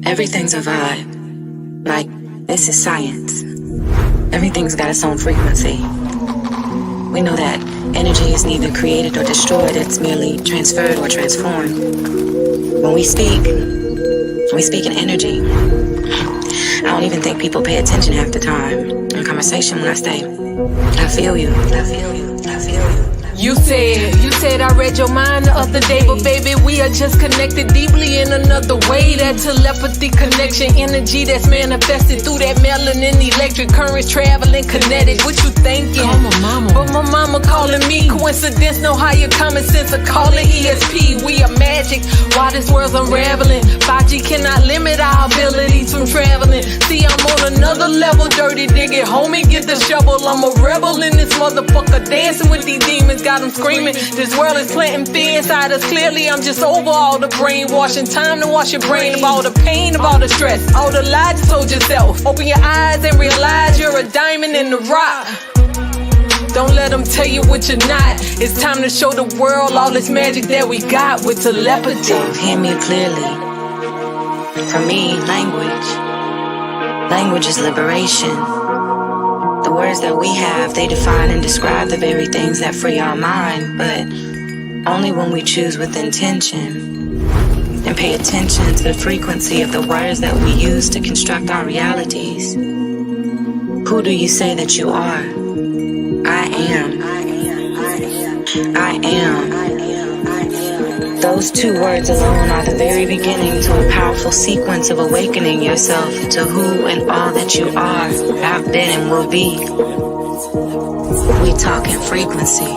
Everything's a vibe. Like, this is science. Everything's got its own frequency. We know that energy is neither created or destroyed, it's merely transferred or transformed. When we speak in energy. I don't even think people pay attention half the time in conversation when I say, I feel you, I feel you, I feel you. You said I read your mind the other day, but baby, we are just connected deeply in another way. That telepathy connection, energy that's manifested through that melanin, electric currents traveling kinetic. What you thinking? Call my mama. But my mama calling me. Coincidence, no higher common sense. I call it ESP. We are magic while this world's unraveling. 5G cannot limit our abilities from traveling. See, I'm on another level, dirty digging. Homie, get the shovel. I'm a rebel in this motherfucker, dancing with these demons. Got them screaming. This world is planting fear inside us. Clearly, I'm just over all the brainwashing. Time to wash your brain of all the pain, of all the stress, all the lies you told yourself. Open your eyes and realize you're a diamond in the rock. Don't let them tell you what you're not. It's time to show the world all this magic that we got with telepathy. So hear me clearly. For me, language is liberation. The words that we have, they define and describe the very things that free our mind, but only when we choose with intention and pay attention to the frequency of the words that we use to construct our realities. Who do you say that you are? I am. I am. Those two words alone are the very beginning to a powerful sequence of awakening yourself to who and all that you are, have been, and will be. We talk in frequency.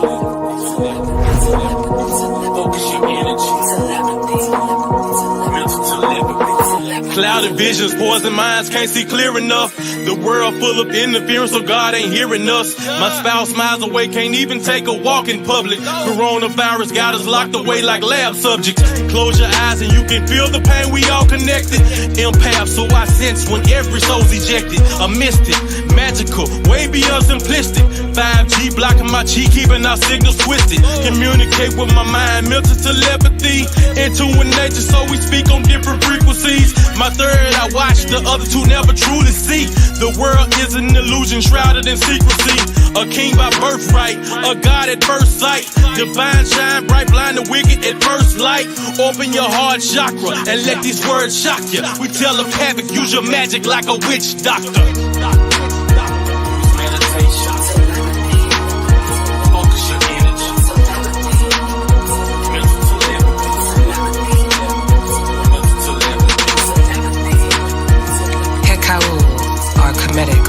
Clouded visions, poison minds, can't see clear enough. The world full of interference, so God ain't hearing us. My spouse miles away, can't even take a walk in public. Coronavirus got us locked away like lab subjects. Close your eyes and you can feel the pain, we all connected. Empath, so I sense when every soul's ejected. A mystic, magical, way beyond simplistic. 5G blocking my chi, keeping our signals twisted. Communicate with my mind, mental telepathy. Into nature, so we speak on different frequencies. My third I watch, the other two never truly see. The world is an illusion shrouded in secrecy. A king by birthright, a god at first sight. Divine shine bright, blind the wicked at first light. Open your heart chakra and let these words shock you. We tell them havoc, use your magic like a witch doctor.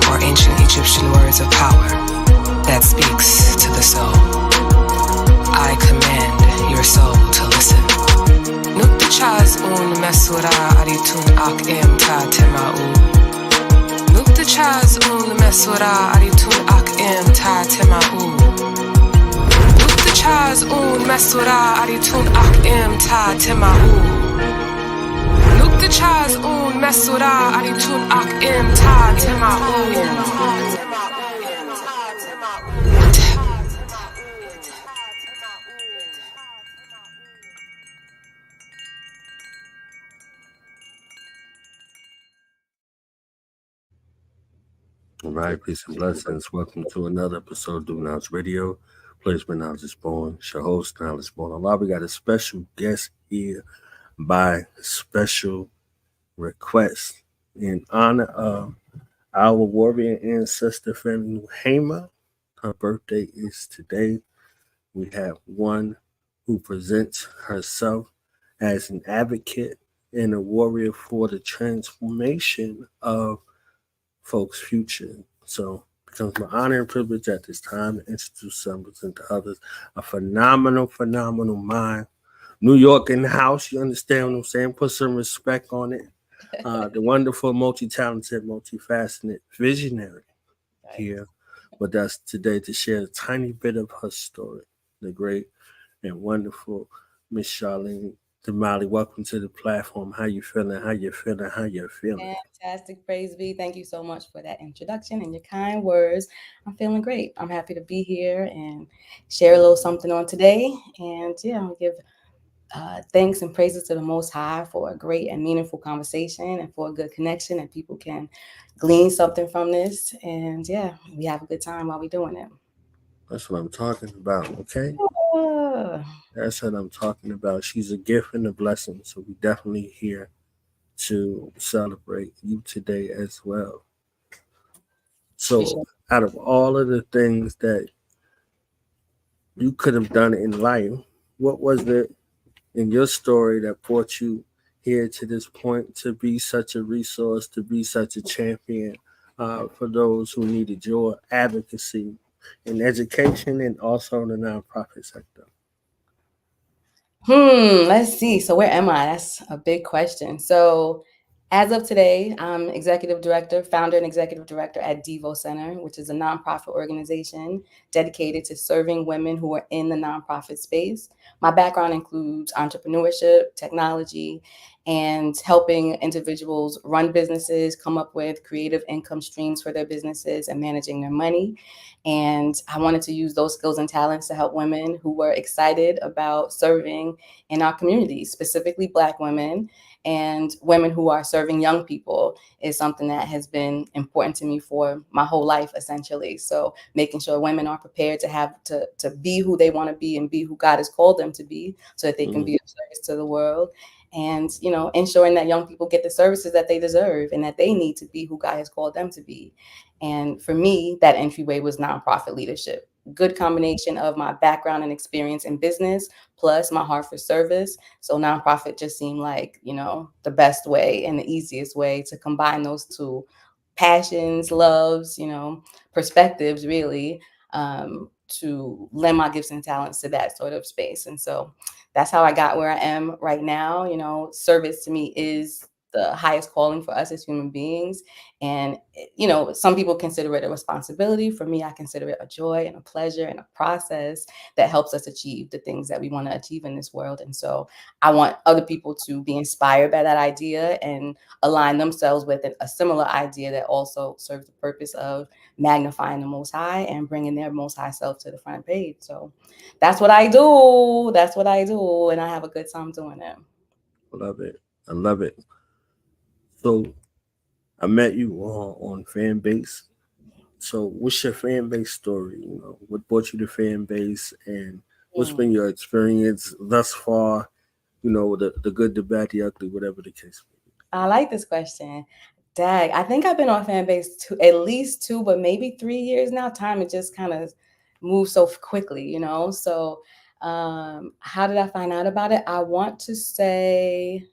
Or ancient Egyptian words of power that speaks to the soul. I command your soul to listen. Nukta chaz un mesura aritun ak em ta tema'u. Nukta chaz un mesura aritun ak em ta tema'u. Nukta chaz un mesura aritun ak em ta tema'u. The chaz un mesura aritun ak im ta tema'u. All right, peace and blessings. Welcome to another episode of Do Knowledge Radio. Place where knowledge is born. It's your host, Knowledge is Born. Allah, we got a special guest here by special request in honor of our warrior ancestor family, Nuhema. Her birthday is today. We have one who presents herself as an advocate and a warrior for the transformation of folks' future. So it becomes my honor and privilege at this time to introduce some and to others. A phenomenal mind. New York in the house, you understand what I'm saying? Put some respect on it. The wonderful, multi-talented, multifaceted visionary here with us today to share a tiny bit of her story. The great and wonderful Miss Charlene Damali. Welcome to the platform. How you feeling? Fantastic. Praise be. Thank you so much for that introduction and your kind words. I'm feeling great. I'm happy to be here and share a little something on today. And yeah, I'll give thanks and praises to the Most High for a great and meaningful conversation and for a good connection, and people can glean something from this. And yeah, we have a good time while we're doing it. That's what I'm talking about, okay? Uh, That's what I'm talking about. She's a gift and a blessing. So we definitely here to celebrate you today as well. So appreciate out of all of the things that you could have done in life, what was it in your story that brought you here to this point to be such a resource, to be such a champion for those who needed your advocacy in education and also in the nonprofit sector? Let's see. So where am I? That's a big question. So as of today, I'm executive director, founder and executive director at Devo Center, which is a nonprofit organization dedicated to serving women who are in the nonprofit space. My background includes entrepreneurship, technology, and helping individuals run businesses, come up with creative income streams for their businesses, and managing their money. And I wanted to use those skills and talents to help women who were excited about serving in our communities, specifically Black women and women who are serving young people is something that has been important to me for my whole life, essentially. So making sure women are prepared to have to be who they want to be and be who God has called them to be so that they can be of service to the world. And, ensuring that young people get the services that they deserve and that they need to be who God has called them to be. And for me, that entryway was nonprofit leadership. Good combination of my background and experience in business, plus my heart for service. So nonprofit just seemed like, the best way and the easiest way to combine those two passions, loves, perspectives, really, to lend my gifts and talents to that sort of space. And so that's how I got where I am right now. Service to me is the highest calling for us as human beings. And, some people consider it a responsibility. For me, I consider it a joy and a pleasure and a process that helps us achieve the things that we want to achieve in this world. And so I want other people to be inspired by that idea and align themselves with a similar idea that also serves the purpose of magnifying the Most High and bringing their Most High self to the front page. So that's what I do. That's what I do. And I have a good time doing it. I love it. I love it. So I met you on fan base. So what's your fan base story? What brought you to fan base, and what's been your experience thus far? The good, the bad, the ugly, whatever the case may be. I like this question. Dag, I think I've been on fan base at least 2, but maybe 3 years now. Time it just kind of moves so quickly, So how did I find out about it? I want to say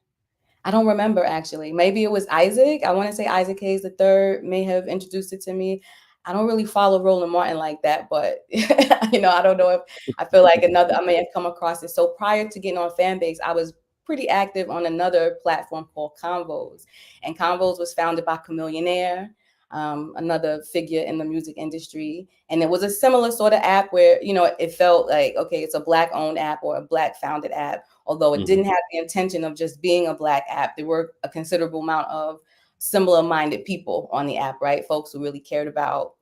I don't remember actually. Maybe it was Isaac. I want to say Isaac Hayes the third may have introduced it to me. I don't really follow Roland Martin like that, but I don't know if I feel like I may have come across it. So prior to getting on Fanbase, I was pretty active on another platform called Convos, and Convos was founded by Chameleonaire, another figure in the music industry, and it was a similar sort of app where it felt like, okay, it's a Black-owned app or a Black-founded app. Although it didn't have the intention of just being a Black app, there were a considerable amount of similar-minded people on the app, right? Folks who really cared about,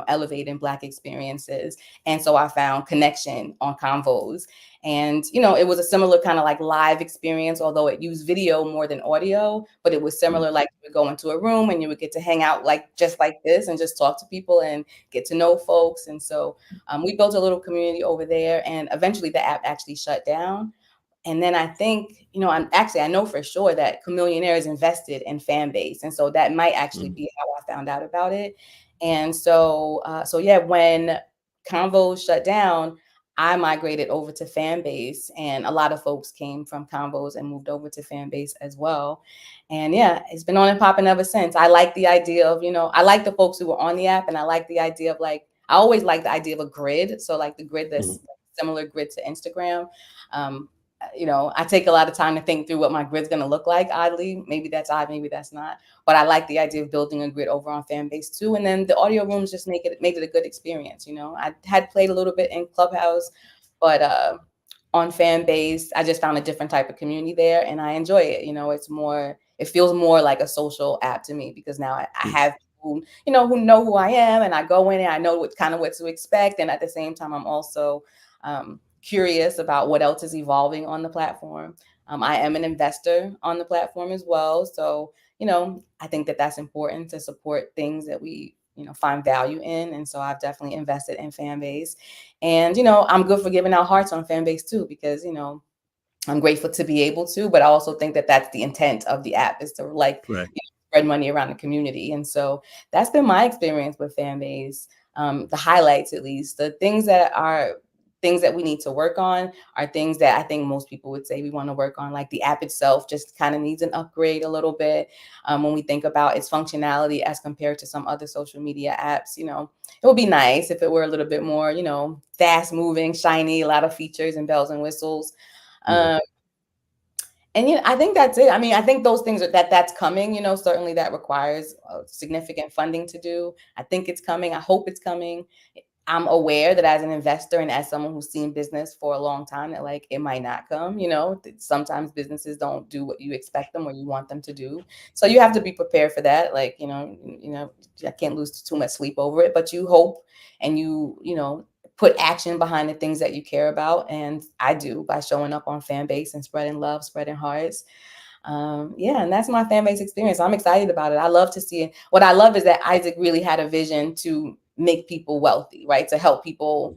elevating Black experiences. And so I found connection on Convos. And, it was a similar kind of like live experience, although it used video more than audio, but it was similar. Like you would go into a room and you would get to hang out just like this and just talk to people and get to know folks. And so we built a little community over there, and eventually the app actually shut down. And then I think, I know for sure that Chameleonaire is invested in Fanbase. And so that might actually be how I found out about it. And so, when Convos shut down, I migrated over to Fanbase, and a lot of folks came from Convos and moved over to Fanbase as well. And yeah, it's been on and popping ever since. I like the idea of, I like the folks who were on the app, and I like the idea of I always like the idea of a grid. So like the grid that's similar grid to Instagram. I take a lot of time to think through what my grid's going to look like. Oddly, maybe that's odd, maybe that's not. But I like the idea of building a grid over on Fanbase too. And then the audio rooms just made it a good experience. I had played a little bit in Clubhouse, but on Fanbase, I just found a different type of community there, and I enjoy it. It feels more like a social app to me, because now I have people, who know who I am, and I go in and I know what to expect. And at the same time, I'm also curious about what else is evolving on the platform. I am an investor on the platform as well. So, I think that that's important to support things that we, find value in. And so I've definitely invested in Fanbase. And, I'm good for giving out hearts on Fanbase too, because, I'm grateful to be able to, but I also think that that's the intent of the app, is to Right. spread money around the community. And so that's been my experience with Fanbase. The highlights, at least, the things that we need to work on are things that I think most people would say we want to work on. Like the app itself just kind of needs an upgrade a little bit. When we think about its functionality as compared to some other social media apps, it would be nice if it were a little bit more, fast moving, shiny, a lot of features and bells and whistles. Yeah. And I think that's it. I mean, I think those things that's coming, certainly that requires significant funding to do. I think it's coming. I hope it's coming. I'm aware that as an investor and as someone who's seen business for a long time, that like it might not come, sometimes businesses don't do what you expect them or you want them to do. So you have to be prepared for that. Like, I can't lose too much sleep over it, but you hope and you put action behind the things that you care about. And I do, by showing up on Fanbase and spreading love, spreading hearts. And that's my Fanbase experience. I'm excited about it. I love to see it. What I love is that Isaac really had a vision to make people wealthy, right? To help people,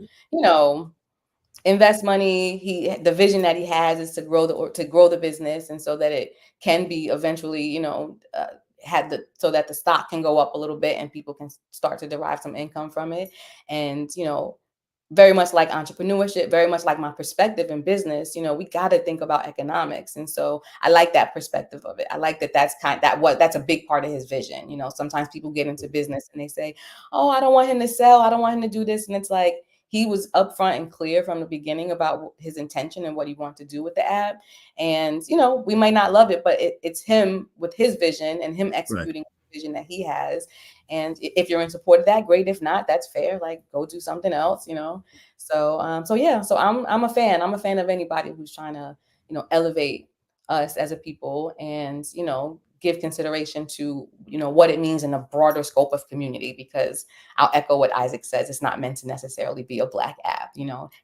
invest money. The vision that he has is to grow the business, and so that it can be eventually, so that the stock can go up a little bit and people can start to derive some income from it. And very much like entrepreneurship, very much like my perspective in business, we got to think about economics. And so I like that perspective of it. I like that that's a big part of his vision. Sometimes people get into business and they say, oh, I don't want him to sell. I don't want him to do this. And it's like, he was upfront and clear from the beginning about his intention and what he wanted to do with the app. And, we might not love it, but it's him with his vision and him executing the vision that he has. And if you're in support of that, great. If not, that's fair. Like, go do something else, So I'm a fan. I'm a fan of anybody who's trying to, elevate us as a people and, give consideration to, what it means in a broader scope of community, because I'll echo what Isaac says. It's not meant to necessarily be a Black app,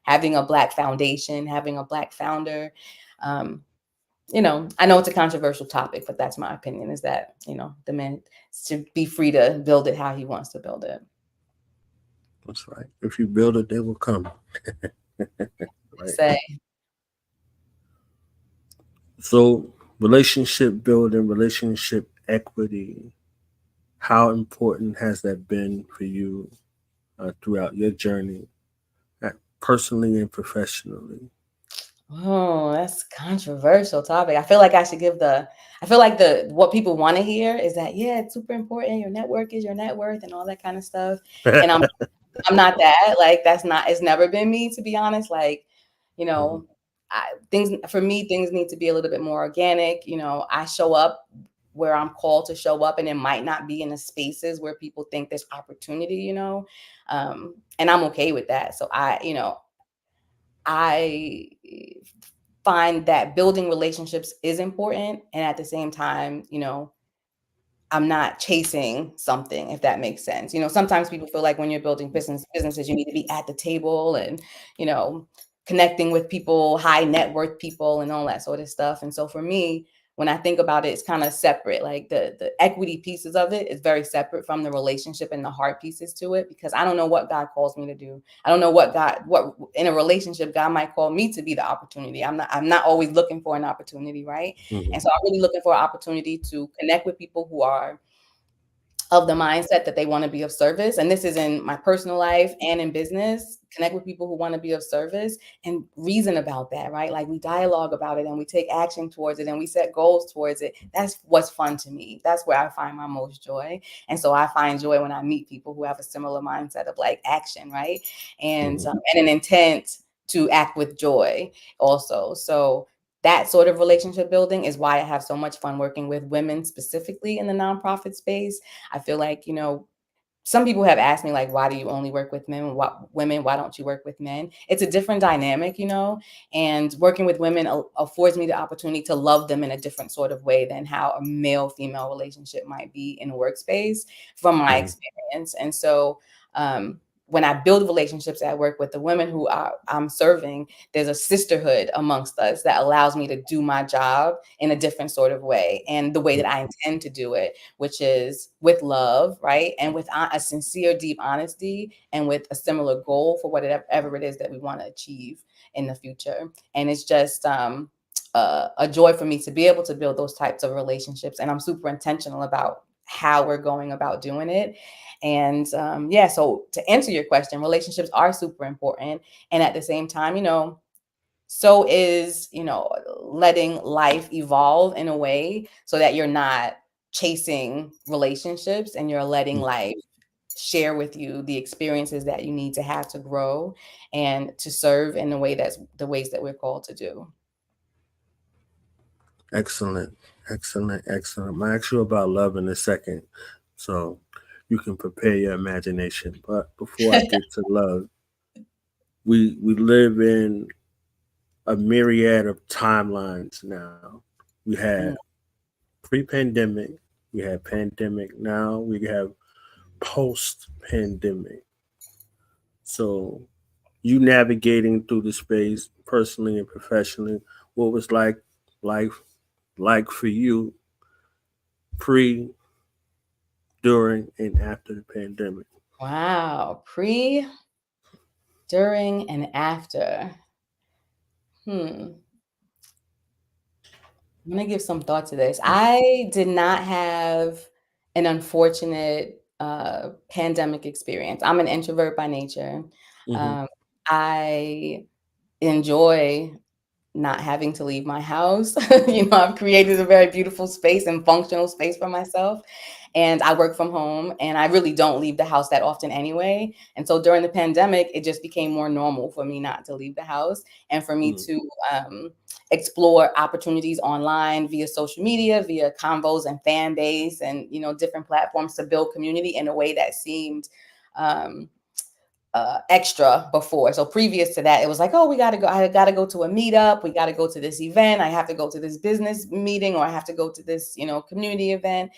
having a Black foundation, having a Black founder. I know it's a controversial topic, but that's my opinion, is that, the man should be free to build it how he wants to build it. That's right. If you build it, they will come. Right. Say. So, relationship building, relationship equity, how important has that been for you throughout your journey, personally and professionally? Oh, that's a controversial topic. I feel like what people want to hear is that, yeah, it's super important. Your network is your net worth and all that kind of stuff. And I'm not that. Like, it's never been me, to be honest. Like, things need to be a little bit more organic. I show up where I'm called to show up, and it might not be in the spaces where people think there's opportunity, and I'm okay with that. So I find that building relationships is important. And at the same time, I'm not chasing something, if that makes sense. Sometimes people feel like when you're building businesses, you need to be at the table and, connecting with people, high net worth people and all that sort of stuff. And so for me, when I think about it, it's kind of separate. Like the equity pieces of it is very separate from the relationship and the heart pieces to it, because I don't know what God calls me to do. I don't know what in a relationship, God might call me to be the opportunity. I'm not always looking for an opportunity, right? Mm-hmm. And so I'm really looking for an opportunity to connect with people who are of the mindset that they want to be of service. And this is in my personal life and in business. Connect with people who want to be of service and reason about that, right? Like, we dialogue about it and we take action towards it and we set goals towards it. That's what's fun to me. That's where I find my most joy. And so I find joy when I meet people who have a similar mindset of like action, right? And, and an intent to act with joy also. So that sort of relationship building is why I have so much fun working with women, specifically in the nonprofit space. I feel like, some people have asked me, like, why do you only work with men? Why don't you work with men? It's a different dynamic, and working with women affords me the opportunity to love them in a different sort of way than how a male-female relationship might be in a workspace from my experience. And so when I build relationships at work with the women who I'm serving, there's a sisterhood amongst us that allows me to do my job in a different sort of way, and the way that I intend to do it, which is with love, right? And with a sincere, deep honesty, and with a similar goal for whatever it is that we want to achieve in the future. And it's just a joy for me to be able to build those types of relationships. And I'm super intentional about how we're going about doing it. And so to answer your question, relationships are super important. And at the same time, so is, letting life evolve in a way so that you're not chasing relationships, and you're letting life share with you the experiences that you need to have to grow and to serve in the ways that we're called to do. Excellent. I'm gonna ask you about love in a second, so you can prepare your imagination. But before I get to love, we live in a myriad of timelines now. We had pre-pandemic, we had pandemic, now we have post-pandemic. So you navigating through the space personally and professionally, what was life like for you pre, during, and after the pandemic? Wow. Pre, during, and after. I'm going to give some thought to this. I did not have an unfortunate pandemic experience. I'm an introvert by nature. Mm-hmm. I enjoy not having to leave my house. I've created a very beautiful space and functional space for myself. And I work from home, and I really don't leave the house that often anyway. And so during the pandemic, it just became more normal for me not to leave the house, and for me to explore opportunities online via social media, via convos and fan base, and, different platforms to build community in a way that seemed extra before. So previous to that, it was like, oh, we got to go. I got to go to a meetup. We got to go to this event. I have to go to this business meeting, or I have to go to this, community event.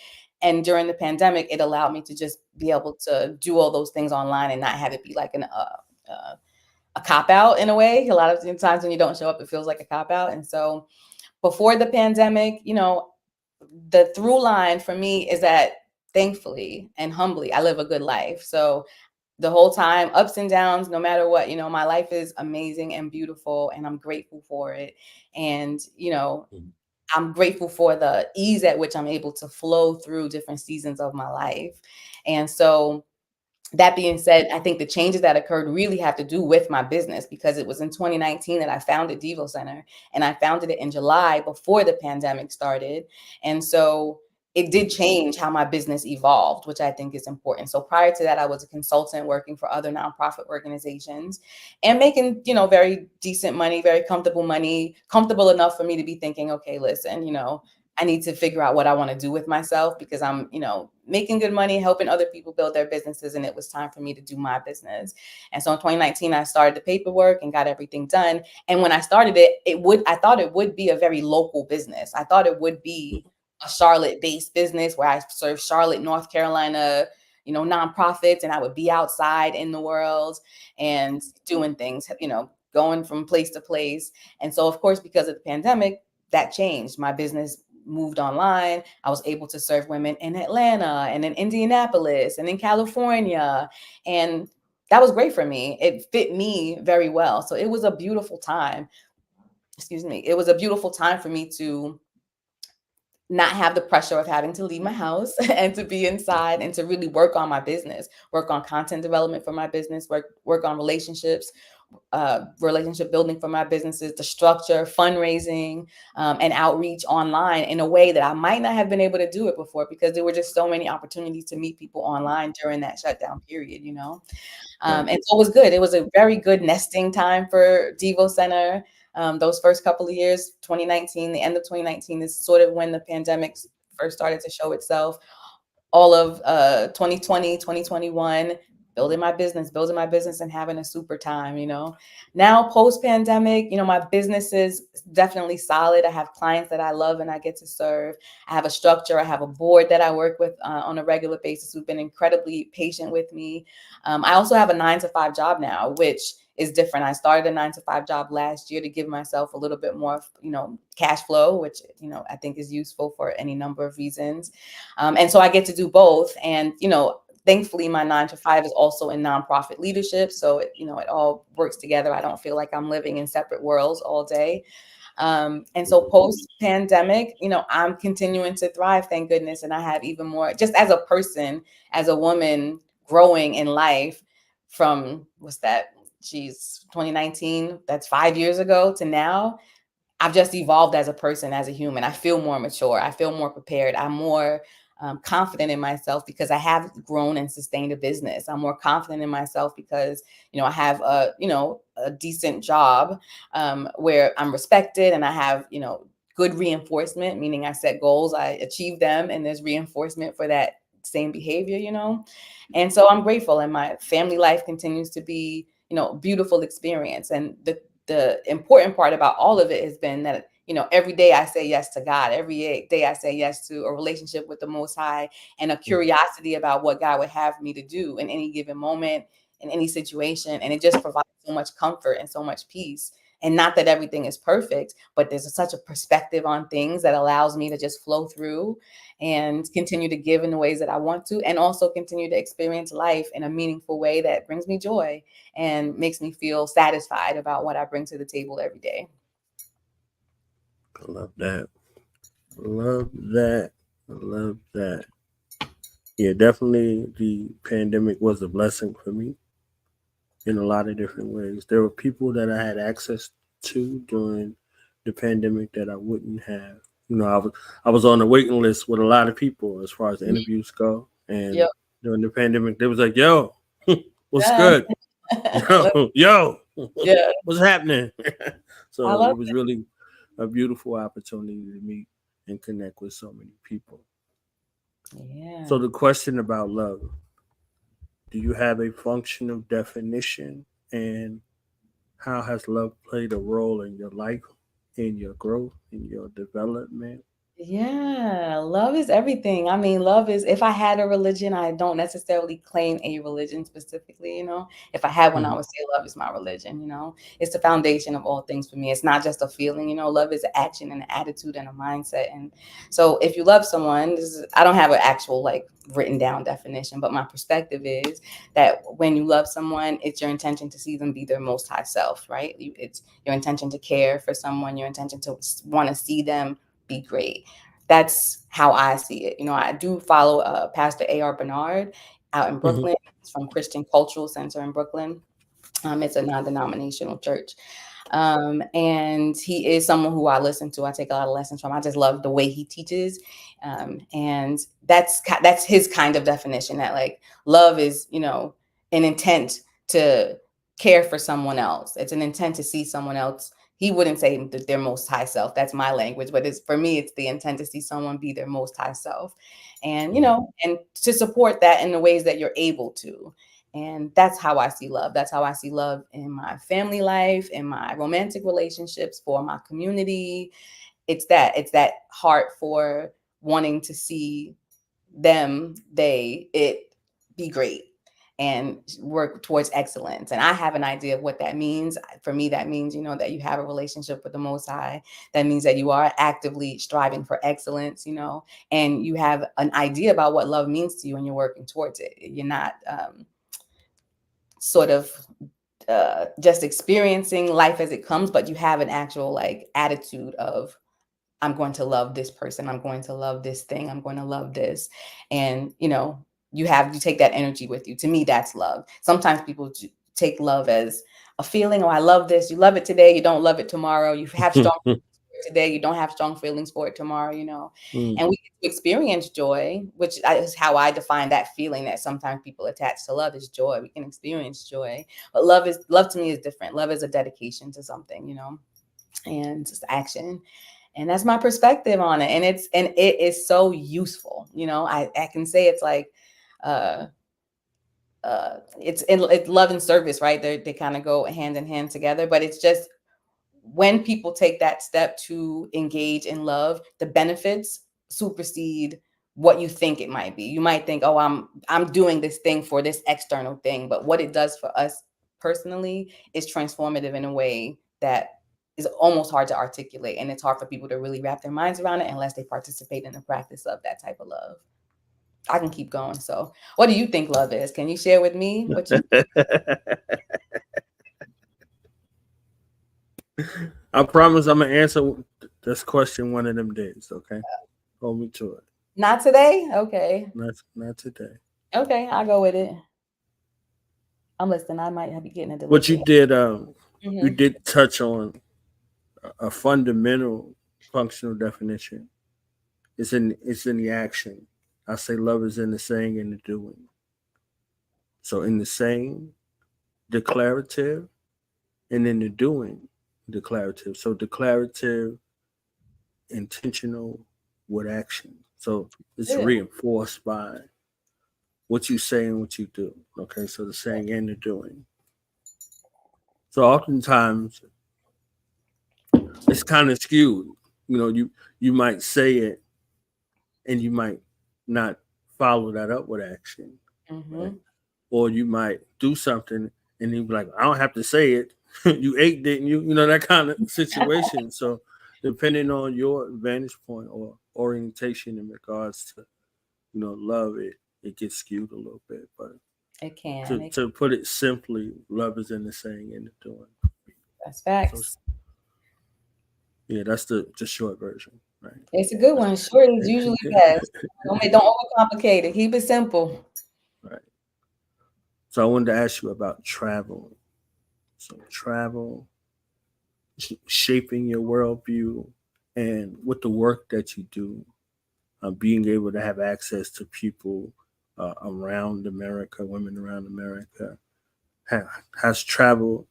And during the pandemic, it allowed me to just be able to do all those things online and not have it be like a cop out in a way. A lot of times when you don't show up, it feels like a cop out. And so before the pandemic, the through line for me is that thankfully and humbly, I live a good life. So the whole time, ups and downs, no matter what, my life is amazing and beautiful, and I'm grateful for it. And, I'm grateful for the ease at which I'm able to flow through different seasons of my life. And so that being said, I think the changes that occurred really have to do with my business, because it was in 2019 that I founded Devo Center, and I founded it in July before the pandemic started. And so it did change how my business evolved, which I think is important. So prior to that, I was a consultant working for other nonprofit organizations and making, very decent money, very comfortable money, comfortable enough for me to be thinking, okay, listen, I need to figure out what I want to do with myself, because I'm, making good money, helping other people build their businesses. And it was time for me to do my business. And so in 2019, I started the paperwork and got everything done. And when I started it, I thought it would be a very local business. I thought it would be a Charlotte-based business where I serve Charlotte, North Carolina, nonprofits, and I would be outside in the world and doing things, going from place to place. And so, of course, because of the pandemic, that changed. My business moved online. I was able to serve women in Atlanta and in Indianapolis and in California. And that was great for me. It fit me very well. So it was a beautiful time. Excuse me. It was a beautiful time for me to not have the pressure of having to leave my house and to be inside and to really work on my business, work on content development for my business, work on relationships, relationship building for my businesses, the structure, fundraising, and outreach online in a way that I might not have been able to do it before, because there were just so many opportunities to meet people online during that shutdown period, And so it was good. It was a very good nesting time for Devo Center. Those first couple of years, 2019, the end of 2019 is sort of when the pandemic first started to show itself. All of 2020, 2021, building my business and having a super time, you know. Now, post-pandemic, you know, my business is definitely solid. I have clients that I love and I get to serve. I have a structure. I have a board that I work with on a regular basis who've been incredibly patient with me. I also have a 9-to-5 job now, which is different. I started a 9-to-5 job last year to give myself a little bit more, you know, cash flow, which, you know, I think is useful for any number of reasons. And so I get to do both. And, you know, thankfully, my 9-to-5 is also in nonprofit leadership. So, you know, it all works together. I don't feel like I'm living in separate worlds all day. And so post pandemic, you know, I'm continuing to thrive, thank goodness. And I have even more, just as a person, as a woman growing in life from, 2019, that's 5 years ago to now. I've just evolved as a person, as a human. I feel more mature. I feel more prepared. I'm more confident in myself because I have grown and sustained a business. I'm more confident in myself because, you know, I have a decent job where I'm respected and I have, you know, good reinforcement, meaning I set goals, I achieve them, and there's reinforcement for that same behavior, you know. And so I'm grateful, and my family life continues to be, you know, beautiful experience. And the important part about all of it has been that, you know, every day I say yes to God. Every day I say yes to a relationship with the Most High and a curiosity about what God would have me to do in any given moment, in any situation. And it just provides so much comfort and so much peace. And not that everything is perfect, but there's such a perspective on things that allows me to just flow through and continue to give in the ways that I want to, and also continue to experience life in a meaningful way that brings me joy and makes me feel satisfied about what I bring to the table every day. I love that. Love that. I love that. Yeah, definitely the pandemic was a blessing for me in a lot of different ways. There were people that I had access to during the pandemic that I wouldn't have. You know, I was on the waiting list with a lot of people as far as interviews go. And Yep. during the pandemic, they was like, "Yo, what's Yeah. good? Yo, Yeah. what's happening?" I So love it was really a beautiful opportunity to meet and connect with so many people. it. Yeah. So the question about love, do you have a functional definition, and how has love played a role in your life, in your growth, in your development? Yeah, love is everything. I mean, love is, if I had a religion, I don't necessarily claim a religion specifically, you know. If I had one, I Mhm. would say love is my religion, you know. It's the foundation of all things for me. It's not just a feeling, you know. Love is an action and an attitude and a mindset. And so if you love someone, I don't have an actual like written down definition, but my perspective is that when you love someone, it's your intention to see them be their most high self, right? It's your intention to care for someone, your intention to want to see them be great. That's how I see it. You know, I do follow Pastor A.R. Bernard out in Mhm. Brooklyn. He's from Christian Cultural Center in Brooklyn. It's a non-denominational church. And he is someone who I listen to. I take a lot of lessons from. I just love the way he teaches. And that's his kind of definition, that like love is, you know, an intent to care for someone else. It's an intent to see someone else. He wouldn't say their most high self. That's my language, but it's, for me, it's the intent to see someone be their most high self. And, you know, and to support that in the ways that you're able to. And that's how I see love. That's how I see love in my family life, in my romantic relationships, for my community. It's that heart for wanting to see it be great and work towards excellence. And I have an idea of what that means. For me, that means, you know, that you have a relationship with the Most High. That means that you are actively striving for excellence, you know, and you have an idea about what love means to you and you're working towards it. You're not sort of just experiencing life as it comes, but you have an actual like attitude of, I'm going to love this person, I'm going to love this thing, I'm going to love this. And, you know, you take that energy with you. To me, that's love. Sometimes people take love as a feeling. Oh, I love this. You love it today, you don't love it tomorrow. You have strong today, you don't have strong feelings for it tomorrow, you know. Mm. And we get to experience joy, which is how I define that feeling that sometimes people attach to love, is joy. We can experience joy, but love to me is different. Love is a dedication to something, you know, and just action. And that's my perspective on it. And it is so useful, you know. I can say it's like it's love and service, right? They kind of go hand in hand together, but it's just when people take that step to engage in love, the benefits supersede what you think it might be. You might think, oh, I'm doing this thing for this external thing, but what it does for us personally is transformative in a way that is almost hard to articulate, and it's hard for people to really wrap their minds around it unless they participate in the practice of that type of love. I can keep going. So, what do you think love is? Can you share with me what you? I promise I'm gonna answer this question one of them days. Okay, hold me to it. Not today. Okay. Not today. Okay, I'll go with it. I'm listening. I might be getting a delivery. What you did, you did touch on a fundamental functional definition. It's in the action. I say love is in the saying and the doing. So in the saying, declarative, and in the doing, declarative. So declarative, intentional with action. So it's reinforced by what you say and what you do. Okay, so the saying and the doing. So oftentimes it's kind of skewed. You know, you might say it and you might not follow that up with action. Right? Or you might do something and you be like, I don't have to say it. You ate, didn't you? You know, that kind of situation. So depending on your vantage point or orientation in regards to, you know, love, it gets skewed a little bit. But it can. To put it simply, love is in the saying and the doing. That's facts. So, yeah, that's the short version. Right. It's a good one. Short is usually best. Don't overcomplicate it. Keep it simple. Right. So I wanted to ask you about travel. So travel, shaping your worldview, and with the work that you do, being able to have access to people around America, women around America, has travel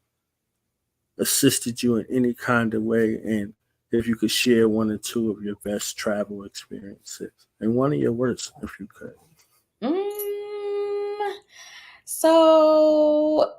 assisted you in any kind of way? And if you could share one or two of your best travel experiences and one of your worst, if you could. So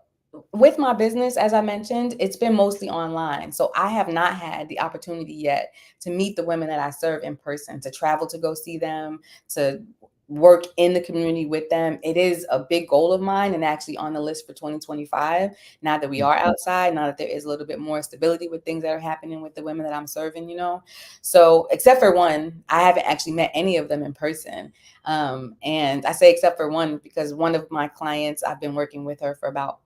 with my business, as I mentioned, it's been mostly online. So I have not had the opportunity yet to meet the women that I serve in person, to travel to go see them, to work in the community with them. It is a big goal of mine and actually on the list for 2025. Now that we are outside, now that there is a little bit more stability with things that are happening with the women that I'm serving, you know. So except for one, I haven't actually met any of them in person. And I say except for one because one of my clients, I've been working with her for about,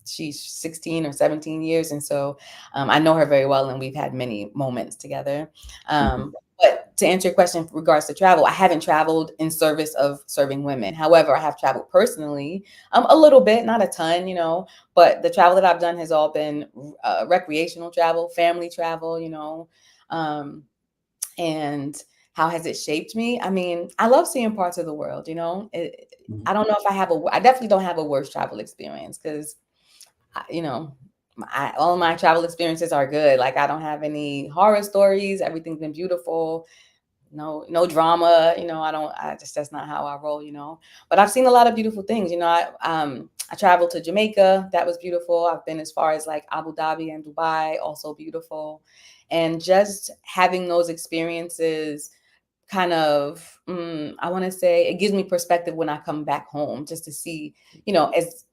she's 16 or 17 years. And so I know her very well and we've had many moments together. But to answer your question in regards to travel, I haven't traveled in service of serving women. However, I have traveled personally a little bit, not a ton, you know, but the travel that I've done has all been recreational travel, family travel, you know. And how has it shaped me? I mean, I love seeing parts of the world, you know. I don't know if I definitely don't have a worst travel experience because, you know, all my travel experiences are good. Like I don't have any horror stories. Everything's been beautiful. No drama. You know, that's not how I roll, you know, but I've seen a lot of beautiful things. You know, I traveled to Jamaica. That was beautiful. I've been as far as like Abu Dhabi and Dubai, also beautiful. And just having those experiences kind of, I want to say it gives me perspective when I come back home, just to see, you know, as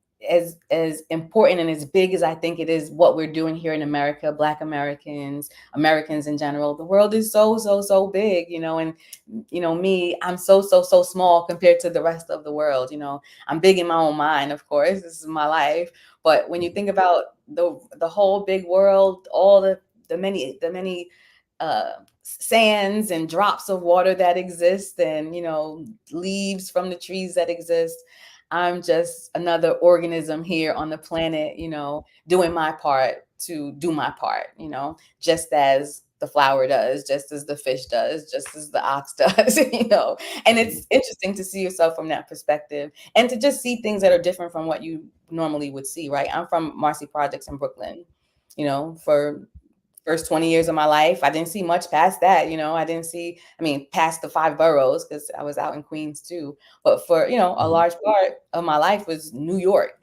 important and as big as I think it is what we're doing here in America, Black Americans in general. The world is so big, you know, and you know me, I'm so small compared to the rest of the world. You know, I'm big in my own mind, of course. This is my life, but when you think about the whole big world, all the many sands and drops of water that exist, and you know, leaves from the trees that exist, I'm just another organism here on the planet, you know, doing my part to do my part, you know, just as the flower does, just as the fish does, just as the ox does, you know. And it's interesting to see yourself from that perspective and to just see things that are different from what you normally would see, right? I'm from Marcy Projects in Brooklyn, you know, for first 20 years of my life. I didn't see much past that, I didn't see, past the 5 boroughs, because I was out in Queens too. But for, a Mhm. large part of my life was New York.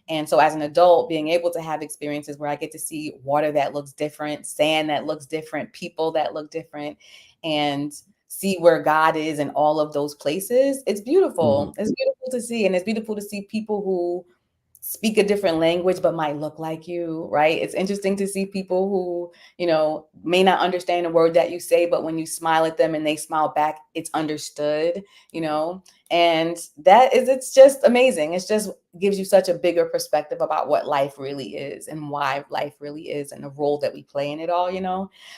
And so as an adult, being able to have experiences where I get to see water that looks different, sand that looks different, people that look different, and see where God is in all of those places, it's beautiful. Mhm. It's beautiful to see. And it's beautiful to see people who speak a different language but might look like you, right? It's interesting to see people who, may not understand a word that you say, but when you smile at them and they smile back, it's understood, you know? And it's just amazing. It's just gives you such a bigger perspective about what life really is and why life really is and the role that we play in it all.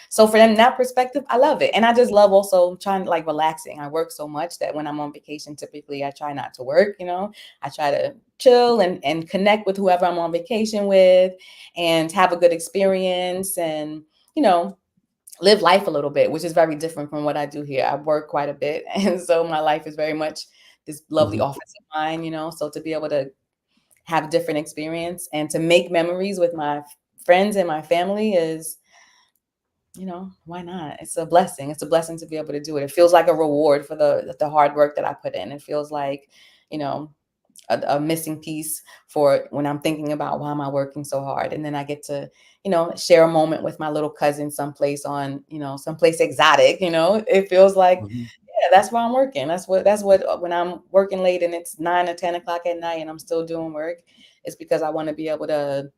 So for them, that perspective, I love it. And I just love also trying to relaxing. I work so much that when I'm on vacation, typically I try not to work. I try to chill and connect with whoever I'm on vacation with and have a good experience and, live life a little bit, which is very different from what I do here. I work quite a bit. And so my life is very much this lovely Mhm. office of mine. So to be able to have a different experience and to make memories with my friends and my family is, why not? It's a blessing. It's a blessing to be able to do it. It feels like a reward for the hard work that I put in. It feels like, you know, a missing piece for when I'm thinking about why am I working so hard. And then I get to, share a moment with my little cousin someplace exotic. It feels like, Mhm. yeah, that's why I'm working. That's what when I'm working late and it's 9 or 10 o'clock at night and I'm still doing work, it's because I want to be able to,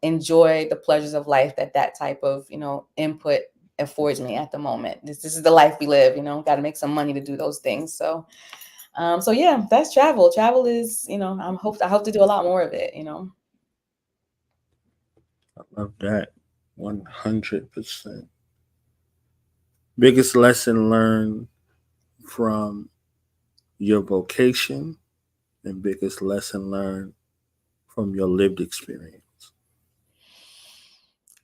enjoy the pleasures of life that type of, input affords me at the moment. This is the life we live, got to make some money to do those things. So yeah, that's travel. Travel is, I hope to do a lot more of it. I love that. 100%. Biggest lesson learned from your vocation and biggest lesson learned from your lived experience.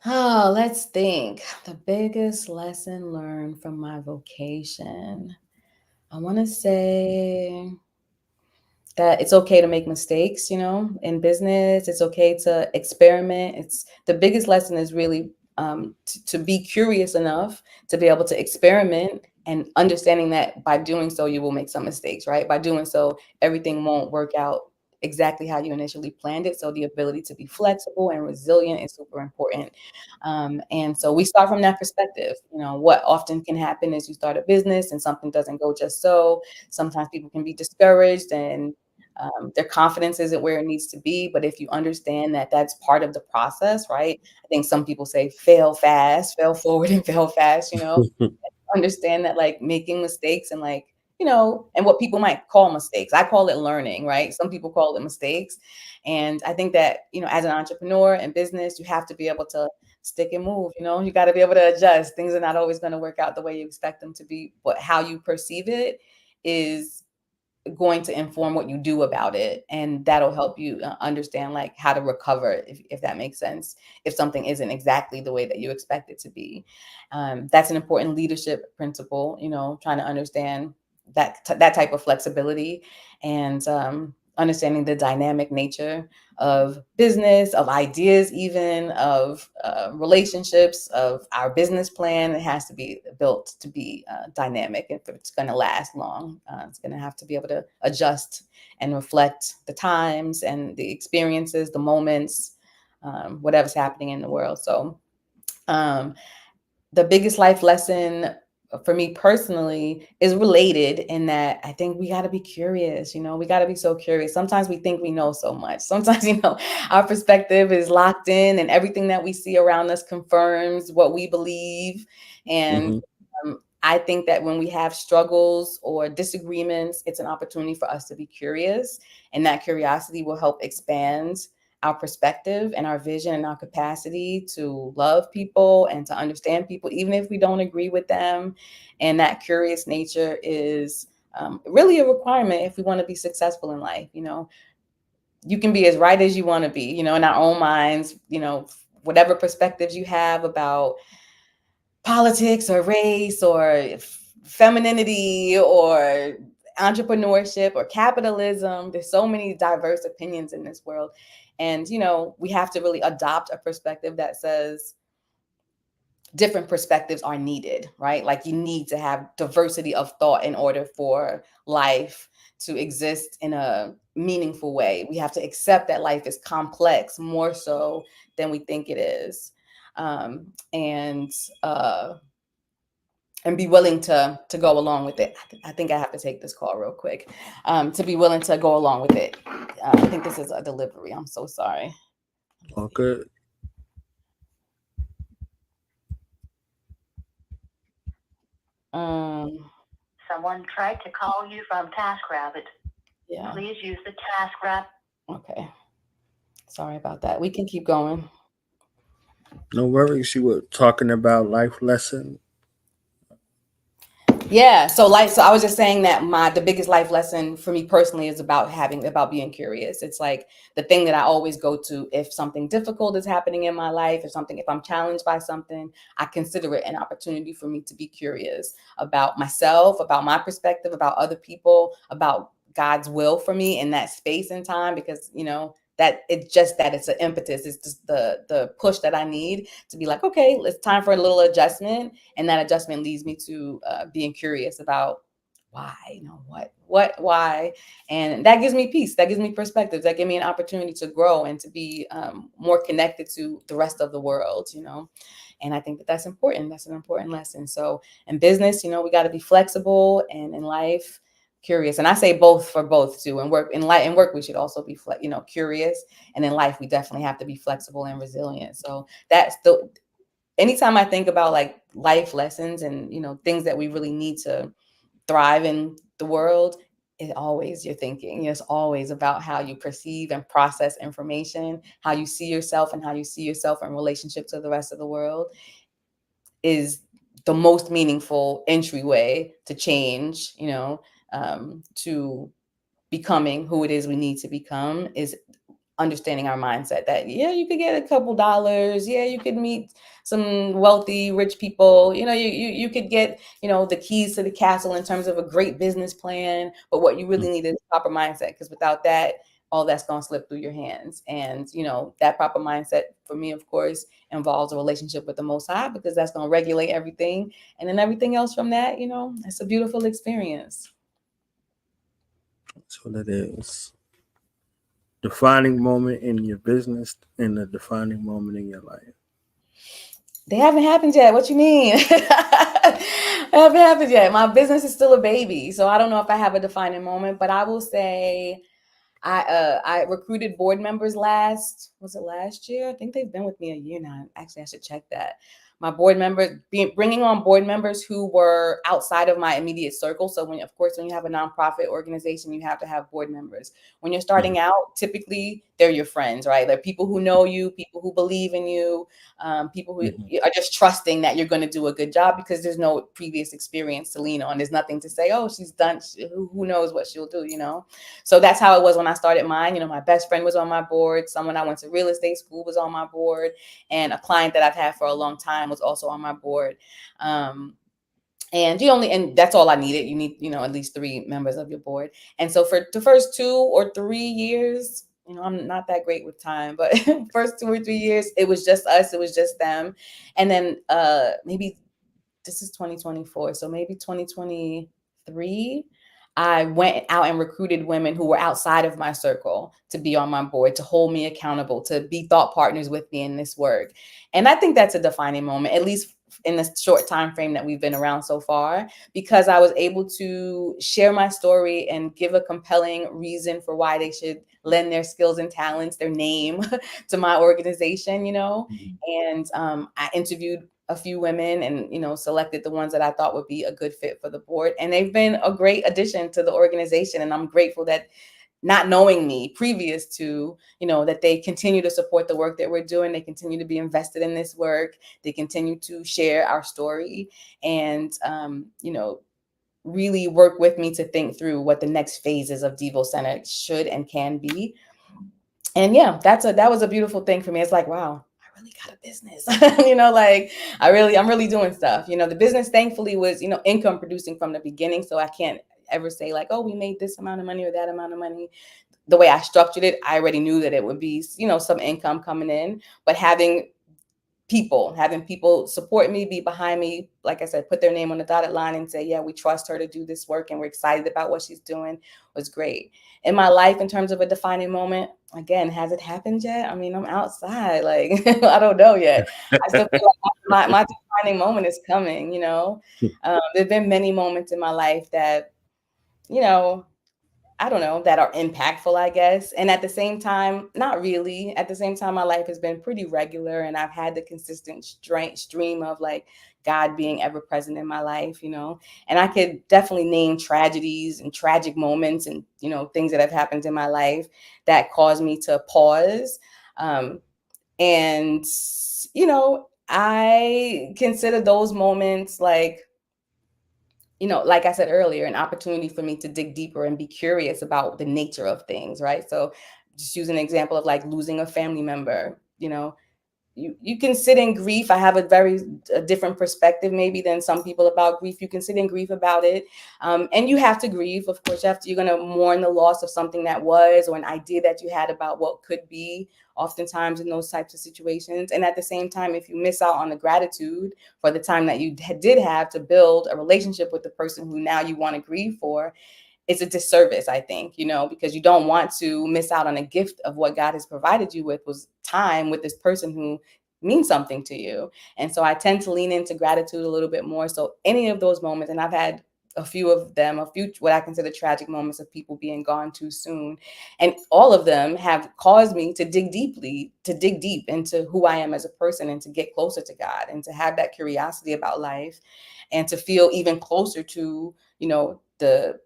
Oh, let's think. The biggest lesson learned from my vocation. I want to say that it's okay to make mistakes, in business. It's okay to experiment. It's the biggest lesson is really to be curious enough to be able to experiment and understanding that by doing so, you will make some mistakes, right? By doing so, everything won't work out exactly how you initially planned it. So the ability to be flexible and resilient is super important. And so we start from that perspective. What often can happen is you start a business and something doesn't go just so. Sometimes people can be discouraged and their confidence isn't where it needs to be. But if you understand that that's part of the process, right? I think some people say fail fast, fail forward and fail fast. Understand that making mistakes and and what people might call mistakes. I call it learning, right? Some people call it mistakes. And I think that, as an entrepreneur in business, you have to be able to stick and move, you got to be able to adjust. Things are not always going to work out the way you expect them to be, but how you perceive it is going to inform what you do about it, and that'll help you understand how to recover, if that makes sense, if something isn't exactly the way that you expect it to be. That's an important leadership principle, trying to understand that type of flexibility and understanding the dynamic nature of business, of ideas, even of relationships, of our business plan. It has to be built to be dynamic. If it's going to last long, it's going to have to be able to adjust and reflect the times and the experiences, the moments, whatever's happening in the world. So um, the biggest life lesson for me personally is related in that I think we got to be curious. We got to be so curious. Sometimes we think we know so much. Sometimes, our perspective is locked in and everything that we see around us confirms what we believe. And Mhm. I think that when we have struggles or disagreements, it's an opportunity for us to be curious. And that curiosity will help expand our perspective and our vision and our capacity to love people and to understand people, even if we don't agree with them. And that curious nature is really a requirement if we want to be successful in life. You can be as right as you want to be, in our own minds, whatever perspectives you have about politics or race or femininity or entrepreneurship or capitalism. There's so many diverse opinions in this world. And, we have to really adopt a perspective that says, different perspectives are needed, right? Like you need to have diversity of thought in order for life to exist in a meaningful way. We have to accept that life is complex more so than we think it is. Um, and and be willing to go along with it. I think I have to take this call real quick. To be willing to go along with it. I think this is a delivery. I'm so sorry. All good. Someone tried to call you from TaskRabbit. Yeah. Please use the TaskRabbit. Okay. Sorry about that. We can keep going. No worries. You were talking about life lesson. Yeah. So I was just saying that the biggest life lesson for me personally is about being curious. It's like the thing that I always go to if something difficult is happening in my life, if I'm challenged by something, I consider it an opportunity for me to be curious about myself, about my perspective, about other people, about God's will for me in that space and time, because that it's an impetus. It's just the push that I need to be like, okay, it's time for a little adjustment. And that adjustment leads me to being curious about why, why. And that gives me peace. That gives me perspective. That gives me an opportunity to grow and to be more connected to the rest of the world, And I think that's important. That's an important lesson. So in business, we got to be flexible, and in life, curious. And I say both for both too. And work, we should also be curious. And in life, we definitely have to be flexible and resilient. So that's anytime I think about like life lessons and things that we really need to thrive in the world, you're thinking. It's always about how you perceive and process information, how you see yourself, and how you see yourself in relationship to the rest of the world is the most meaningful entryway to change, to becoming who it is we need to become, is understanding our mindset that, you could get a couple dollars. You could meet some wealthy, rich people. You could get, the keys to the castle in terms of a great business plan. But what you really need is proper mindset, because without that, all that's going to slip through your hands. And, that proper mindset for me, of course, involves a relationship with the Most High, because that's going to regulate everything. And then everything else from that, it's a beautiful experience. That's what it is. Defining moment in your business and a defining moment in your life. They haven't happened yet. What you mean? They haven't happened yet. My business is still a baby, so I don't know if I have a defining moment, but I will say I recruited board members last year? I think they've been with me a year now. Actually, I should check that. My board members, bringing on board members who were outside of my immediate circle. So when you have a nonprofit organization, you have to have board members. When you're starting out, typically they're your friends, right? They're people who know you, people who believe in you, people who are just trusting that you're going to do a good job, because there's no previous experience to lean on. There's nothing to say, oh, she's done. Who knows what she'll do, So that's how it was when I started mine. My best friend was on my board. Someone I went to real estate school was on my board. And a client that I've had for a long time was also on my board. And that's all I needed. You need, at least 3 members of your board. And so for the first 2 or 3 years, I'm not that great with time, but first 2 or 3 years, it was just us. It was just them. And then maybe this is 2024. So maybe 2023, I went out and recruited women who were outside of my circle to be on my board, to hold me accountable, to be thought partners with me in this work. And I think that's a defining moment, at least in the short time frame that we've been around so far, because I was able to share my story and give a compelling reason for why they should lend their skills and talents, their name to my organization, And I interviewed a few women and, selected the ones that I thought would be a good fit for the board. And they've been a great addition to the organization. And I'm grateful that, not knowing me previous to, that they continue to support the work that we're doing. They continue to be invested in this work. They continue to share our story and, really work with me to think through what the next phases of Devo Center should and can be. And yeah, that was a beautiful thing for me. It's like, wow, I really got a business, I'm really doing stuff. The business thankfully was, income producing from the beginning. So I can't ever say like, oh, we made this amount of money or that amount of money. The way I structured it, I already knew that it would be, some income coming in, but having people, having people support me, be behind me, like I said, put their name on the dotted line and say, yeah, we trust her to do this work and we're excited about what she's doing, was great. In my life, in terms of a defining moment, again, has it happened yet? I mean, I'm outside, like, I don't know yet. I still feel like my defining moment is coming, you know. There've been many moments in my life that, you know, I don't know, that are impactful, I guess. And at the same time, not really. At the same time, my life has been pretty regular and I've had the consistent stream of like God being ever present in my life, you know. And I could definitely name tragedies and tragic moments and, you know, things that have happened in my life that caused me to pause. And, you know, I consider those moments like, you know, like I said earlier, an opportunity for me to dig deeper and be curious about the nature of things, right? So just use an example of like losing a family member, you know, you can sit in grief. I have a different perspective maybe than some people about grief. You can sit in grief about it. And you have to grieve. Of course, you're going to mourn the loss of something that was, or an idea that you had about what could be, oftentimes in those types of situations. And at the same time, if you miss out on the gratitude for the time that you did have to build a relationship with the person who now you want to grieve for, it's a disservice, I think, you know, because you don't want to miss out on a gift of what God has provided you with, was time with this person who means something to you. And so I tend to lean into gratitude a little bit more. So any of those moments, and I've had a few of them, a few what I consider tragic moments of people being gone too soon. And all of them have caused me to dig deep into who I am as a person and to get closer to God and to have that curiosity about life and to feel even closer to, you know, the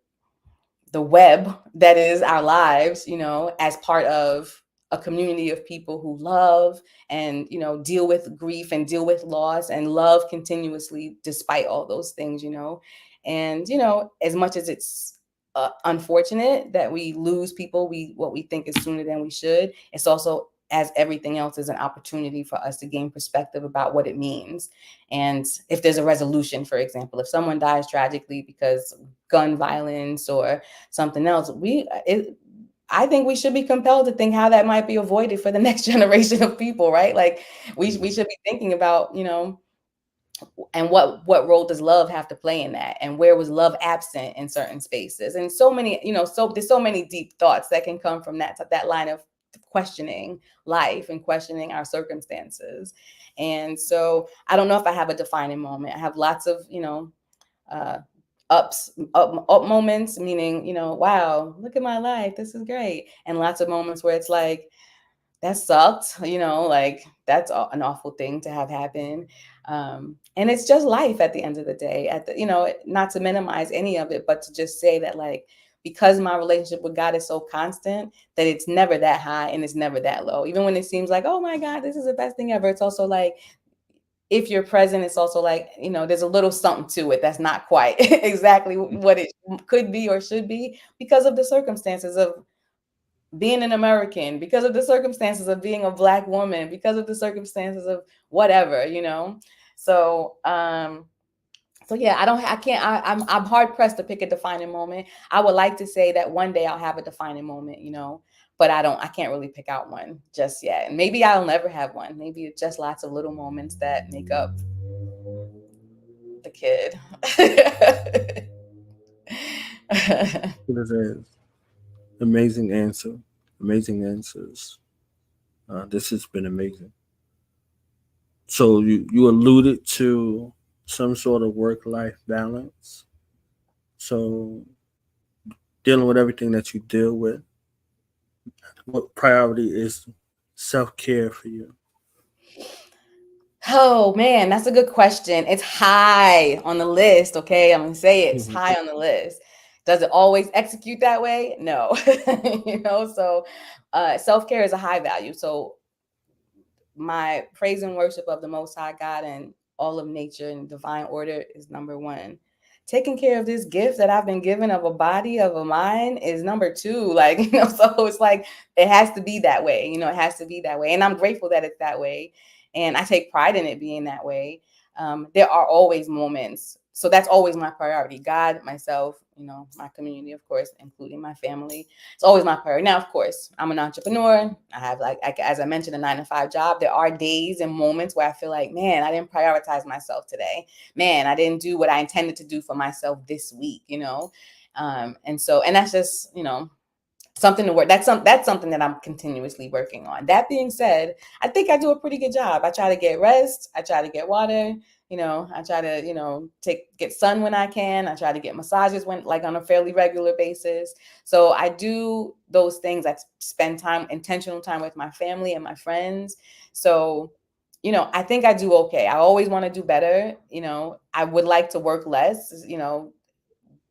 web that is our lives, you know, as part of a community of people who love and, you know, deal with grief and deal with loss and love continuously despite all those things, you know. And, you know, as much as it's unfortunate that we lose people, what we think is sooner than we should, it's also, as everything else, is an opportunity for us to gain perspective about what it means. And if there's a resolution, for example, if someone dies tragically because gun violence or something else, I think we should be compelled to think how that might be avoided for the next generation of people, right? Like we should be thinking about, you know, and what role does love have to play in that, and where was love absent in certain spaces, and so many, you know, so there's so many deep thoughts that can come from that line of questioning life and questioning our circumstances. And so I don't know if I have a defining moment. I have lots of, you know, up moments, meaning, you know, wow, look at my life, this is great, and lots of moments where it's like, that sucked, you know, like that's an awful thing to have happen. And it's just life at the end of the day, you know, not to minimize any of it, but to just say that, like, because my relationship with God is so constant, that it's never that high and it's never that low. Even when it seems like, oh my God, this is the best thing ever, it's also like, if you're present, it's also like, you know, there's a little something to it that's not quite exactly what it could be or should be, because of the circumstances of being an American, because of the circumstances of being a Black woman, because of the circumstances of whatever, you know. So yeah, I'm hard pressed to pick a defining moment. I would like to say that one day I'll have a defining moment, you know, but I can't really pick out one just yet. And maybe I'll never have one. Maybe it's just lots of little moments that make up the kid. It is. Amazing answer. Amazing answers. This has been amazing. So you alluded to some sort of work-life balance. So dealing with everything that you deal with, what priority is self-care for you? Oh man, that's a good question. It's high on the list. Okay, I'm gonna say it's Mhm. high on the list. Does it always execute that way? No. You know, so self-care is a high value. So my praise and worship of the Most High God and all of nature and divine order is number one. Taking care of this gift that I've been given of a body, of a mind, is number two. Like, you know, so it's like, it has to be that way. You know, it has to be that way. And I'm grateful that it's that way. And I take pride in it being that way. There are always moments, So that's always my priority. God, myself, my community, of course, including my family. It's always my priority. Now, of course, I'm an entrepreneur. I have, as I mentioned, a 9-to-5 job. There are days and moments where I feel like, man, I didn't prioritize myself today. Man, I didn't do what I intended to do for myself this week, and that's just, something to work. That's something that I'm continuously working on. That being said, I think I do a pretty good job. I try to get rest. I try to get water. I try to, get sun when I can. I try to get massages on a fairly regular basis. So I do those things. I spend intentional time with my family and my friends. So, I think I do okay. I always want to do better. I would like to work less,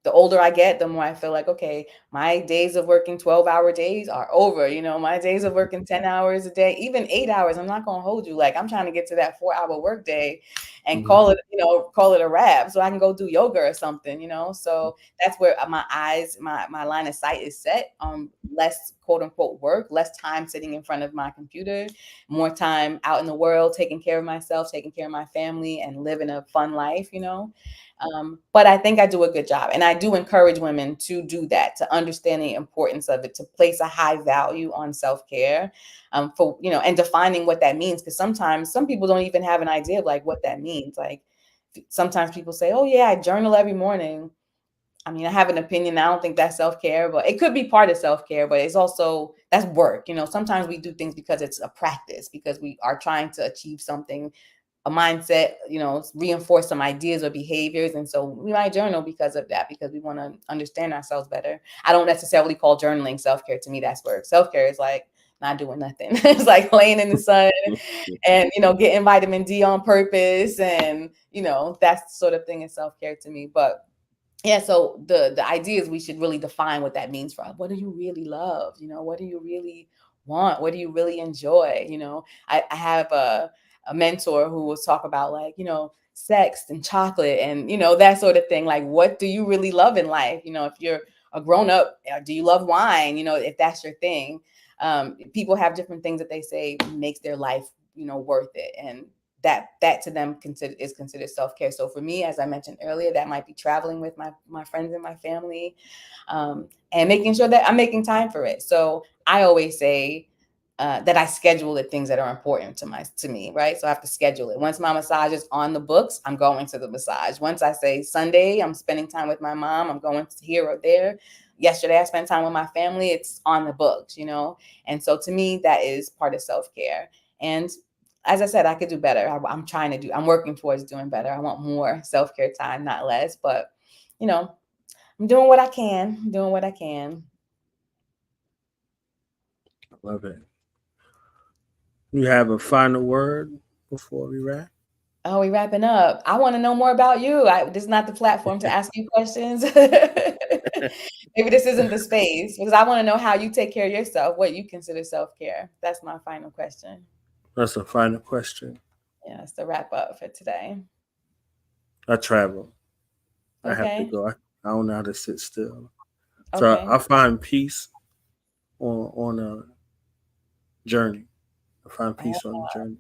the older I get, the more I feel like, okay, my days of working 12-hour days are over. My days of working 10 hours a day, even 8 hours, I'm not going to hold you. Like, I'm trying to get to that 4-hour work day and call it a wrap so I can go do yoga or something, So that's where my line of sight is set on less quote unquote work, less time sitting in front of my computer, more time out in the world, taking care of myself, taking care of my family, and living a fun life, But I think I do a good job. And I do encourage women to do that, to understand the importance of it, to place a high value on self-care, and defining what that means. Because sometimes some people don't even have an idea of like what that means. Like sometimes people say, oh yeah, I journal every morning. I mean, I have an opinion. I don't think that's self-care, but it could be part of self-care, but it's also, that's work. Sometimes we do things because it's a practice, because we are trying to achieve something, a mindset, reinforce some ideas or behaviors. And so we might journal because of that, because we want to understand ourselves better. I don't necessarily call journaling self-care. To me, that's work. Self-care is like not doing nothing. It's like laying in the sun and, getting vitamin D on purpose. And, that sort of thing is self-care to me. But yeah, so the idea is we should really define what that means for us. What do you really love? What do you really want? What do you really enjoy? I have a mentor who will talk about like, sex and chocolate and, that sort of thing. Like, what do you really love in life? If you're a grown up, do you love wine? If that's your thing. People have different things that they say makes their life, worth it. And that to them is considered self-care. So for me, as I mentioned earlier, that might be traveling with my friends and my family, and making sure that I'm making time for it. So I always say that I schedule the things that are important to me, right? So I have to schedule it. Once my massage is on the books, I'm going to the massage. Once I say Sunday, I'm spending time with my mom, I'm going here or there. Yesterday, I spent time with my family. It's on the books, And so to me, that is part of self-care. And as I said, I could do better. I'm working towards doing better. I want more self-care time, not less, but I'm doing what I can. I love it. You have a final word before we wrap? Oh, we wrapping up. I want to know more about you. This is not the platform to ask you questions. Maybe this isn't the space, because I want to know how you take care of yourself, what you consider self-care. That's my final question. That's a final question. Yeah, it's the wrap up for today. I travel. I have to go. I don't know how to sit still. So I find peace on a journey. I find peace on the journey.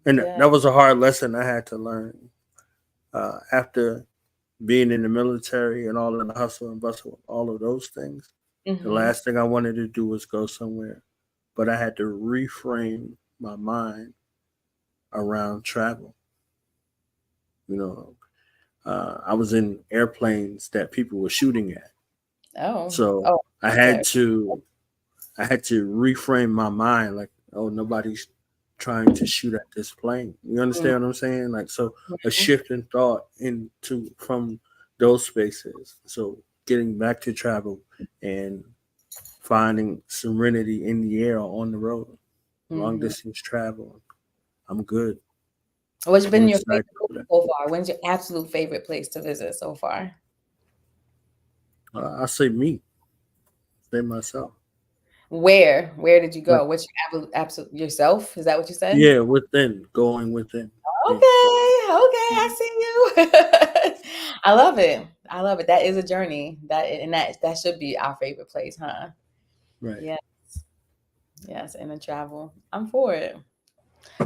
And that was a hard lesson I had to learn after being in the military and all of the hustle and bustle, all of those things. Mm-hmm. The last thing I wanted to do was go somewhere, but I had to reframe my mind around travel. I was in airplanes that people were shooting at. So I had to reframe my mind, like, oh, nobody's trying to shoot at this plane. You understand what I'm saying? Like, so a shift in thought from those spaces. So getting back to travel and finding serenity in the air or on the road, long distance travel. I'm good. What's been your favorite so far? When's your absolute favorite place to visit so far? I say me. Say myself. Where did you go? What's your absolute yourself? Is that what you said? Yeah, going within. Okay, I see you. I love it. That is a journey. That should be our favorite place, huh? Right. Yes, and the travel. I'm for it.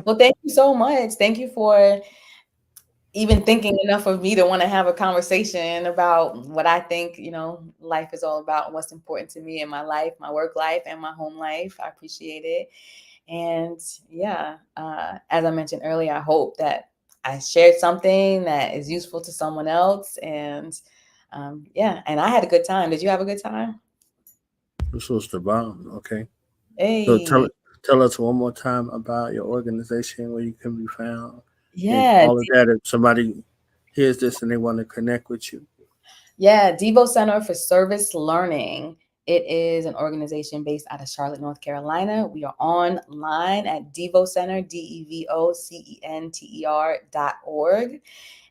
Well, thank you so much. Thank you for even thinking enough of me to want to have a conversation about what I think, life is all about and what's important to me in my life, my work life and my home life. I appreciate it. And yeah, as I mentioned earlier, I hope that I shared something that is useful to someone else. And and I had a good time. Did you have a good time? This was the bomb. Okay. Hey. So tell us one more time about your organization, where you can be found. Yeah. And all of that. If somebody hears this and they want to connect with you. Yeah, Devo Center for Service Learning. It is an organization based out of Charlotte, North Carolina. We are online at devocenter, DEVOCENTER.org.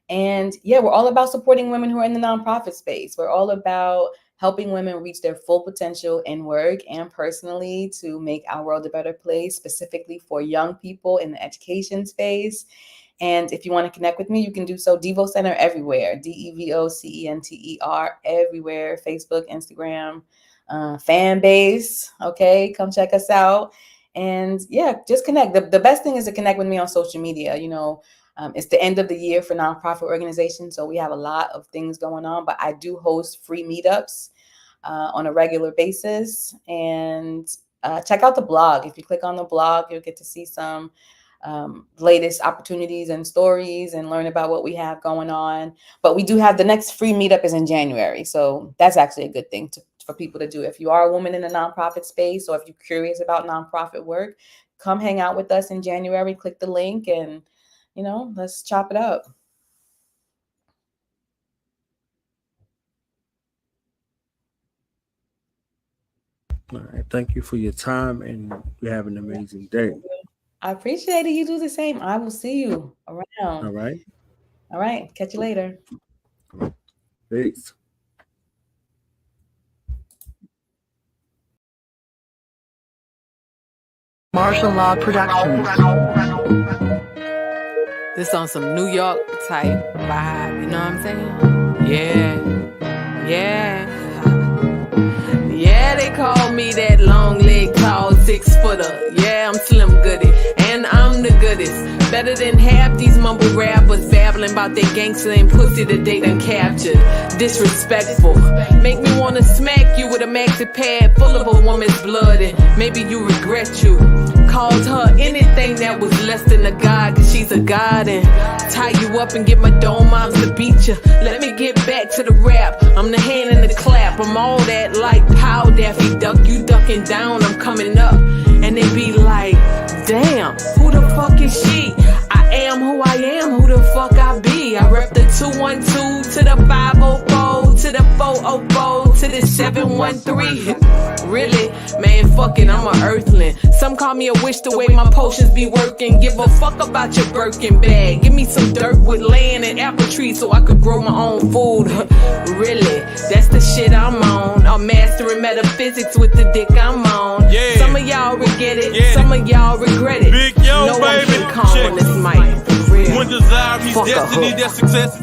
And yeah, we're all about supporting women who are in the nonprofit space. We're all about helping women reach their full potential in work and personally to make our world a better place, specifically for young people in the education space. And if you want to connect with me, you can do so. Devo Center everywhere. DEVOCENTER everywhere. Facebook, Instagram, fan base. Okay, come check us out. And yeah, just connect. The best thing is to connect with me on social media. It's the end of the year for nonprofit organizations, so we have a lot of things going on. But I do host free meetups on a regular basis. And check out the blog. If you click on the blog, you'll get to see some latest opportunities and stories and learn about what we have going on. But we do have the next free meetup is in January. So that's actually a good thing for people to do. If you are a woman in the nonprofit space, or if you're curious about nonprofit work, come hang out with us in January. Click the link and, let's chop it up. All right. Thank you for your time, and you have an amazing day. I appreciate it. You do the same. I will see you around. All right. All right. Catch you later. Peace. Martial Law Productions. This on some New York type vibe, you know what I'm saying? Yeah. Yeah, they call me that long leg, tall 6-footer. Yeah, I'm Slim Goody, and I'm the goodest. Better than half these mumble rappers babbling about their gangster and pussy that they done captured. Disrespectful. Make me wanna smack you with a maxi pad full of a woman's blood, and maybe you regret you called her anything that was less than a god, cause she's a god, and tie you up and get my dome moms to beat you. Let me get back to the rap. I'm the hand in the clap. I'm all that like Pow Daffy Duck. You ducking down, I'm coming up. And they be like, damn, who the fuck is she? I am who I am, who the fuck I be? I rep the 212 to the 504 to the 404 to the 713. Really? Man, fuck it, I'm a earthling. Some call me a wish the way my potions be working. Give a fuck about your Birkin bag. Give me some dirt with land and apple trees so I could grow my own food. Really? That's the shit I'm on. I'm mastering metaphysics with the dick I'm on. Yeah. Some of y'all regret it, some of y'all regret it. Big yo, no baby. one can calm on this mic. For real. When desire meets Fuck a destiny, hook. that's success.